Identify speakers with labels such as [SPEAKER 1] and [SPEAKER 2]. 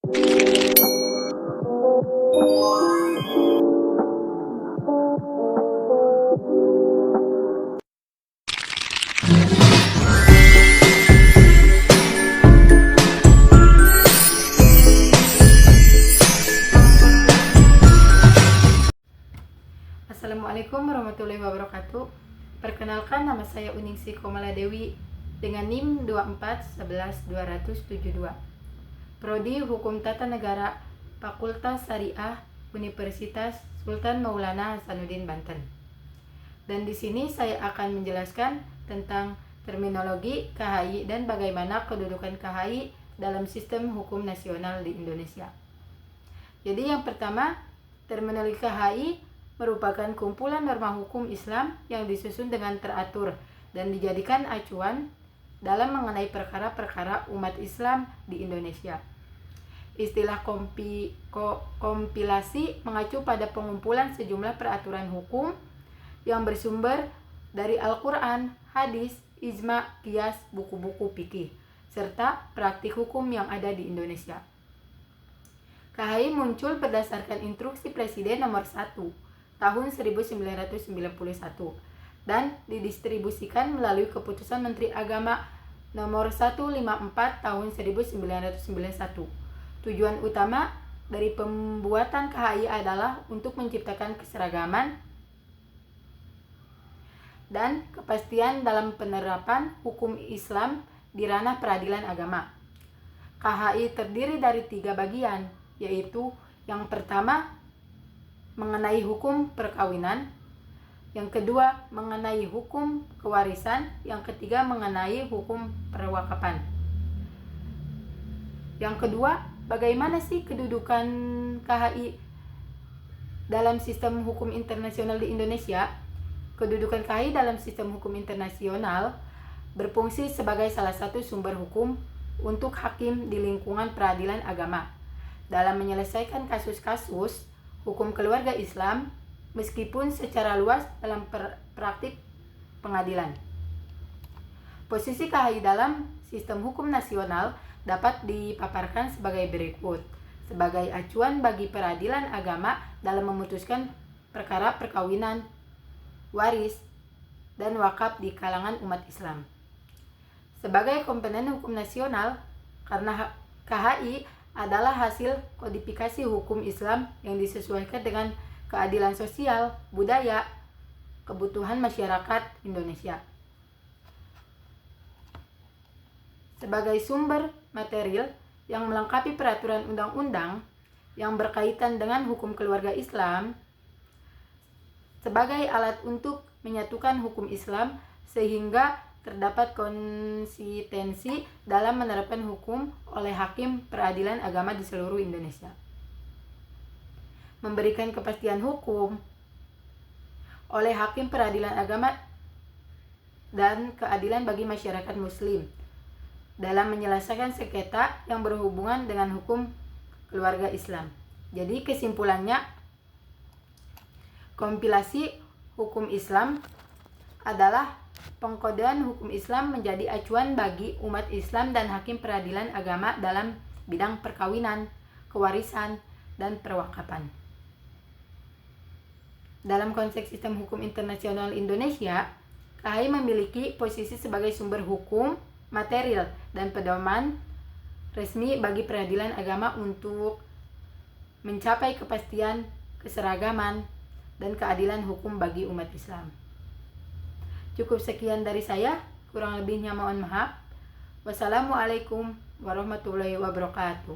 [SPEAKER 1] Assalamualaikum warahmatullahi wabarakatuh. Perkenalkan, nama saya Uningsi Komaladewi dengan NIM 2411272. Prodi Hukum Tata Negara, Fakultas Syariah, Universitas Sultan Maulana Hasanuddin Banten. Dan di sini saya akan menjelaskan tentang terminologi KHI dan bagaimana kedudukan KHI dalam sistem hukum nasional di Indonesia. Jadi yang pertama, terminologi KHI merupakan kumpulan norma hukum Islam yang disusun dengan teratur dan dijadikan acuan dalam mengenai perkara-perkara umat Islam di Indonesia. Istilah kompilasi mengacu pada pengumpulan sejumlah peraturan hukum yang bersumber dari Al-Quran, hadis, ijma, qiyas, buku-buku fikih, serta praktik hukum yang ada di Indonesia. KHI muncul berdasarkan instruksi Presiden nomor 1 tahun 1991 dan didistribusikan melalui keputusan Menteri Agama nomor 154 tahun 1991. Tujuan utama dari pembuatan KHI adalah untuk menciptakan keseragaman dan kepastian dalam penerapan hukum Islam di ranah peradilan agama. KHI terdiri dari 3 bagian, yaitu yang pertama mengenai hukum perkawinan, yang kedua mengenai hukum kewarisan, yang ketiga mengenai hukum perwakapan. Yang kedua, bagaimana sih kedudukan KHI dalam sistem hukum internasional di Indonesia? Kedudukan KHI dalam sistem hukum internasional berfungsi sebagai salah satu sumber hukum untuk hakim di lingkungan peradilan agama dalam menyelesaikan kasus-kasus hukum keluarga Islam, meskipun secara luas dalam praktik pengadilan. Posisi KHI dalam sistem hukum nasional dapat dipaparkan sebagai berikut, sebagai acuan bagi peradilan agama dalam memutuskan perkara perkawinan, waris, dan wakaf di kalangan umat Islam. Sebagai komponen hukum nasional, karena KHI adalah hasil kodifikasi hukum Islam yang disesuaikan dengan keadilan sosial, budaya, kebutuhan masyarakat Indonesia. Sebagai sumber material yang melengkapi peraturan undang-undang yang berkaitan dengan hukum keluarga Islam, sebagai alat untuk menyatukan hukum Islam sehingga terdapat konsistensi dalam menerapkan hukum oleh hakim peradilan agama di seluruh Indonesia. Memberikan kepastian hukum oleh hakim peradilan agama dan keadilan bagi masyarakat muslim dalam menyelesaikan sengketa yang berhubungan dengan hukum keluarga Islam. Jadi kesimpulannya, kompilasi hukum Islam adalah pengkodean hukum Islam menjadi acuan bagi umat Islam dan hakim peradilan agama dalam bidang perkawinan, kewarisan, dan perwakapan. Dalam konteks sistem hukum internasional Indonesia, KHI memiliki posisi sebagai sumber hukum, material, dan pedoman resmi bagi peradilan agama untuk mencapai kepastian, keseragaman, dan keadilan hukum bagi umat Islam. Cukup sekian dari saya, kurang lebihnya mohon maaf. Wassalamualaikum warahmatullahi wabarakatuh.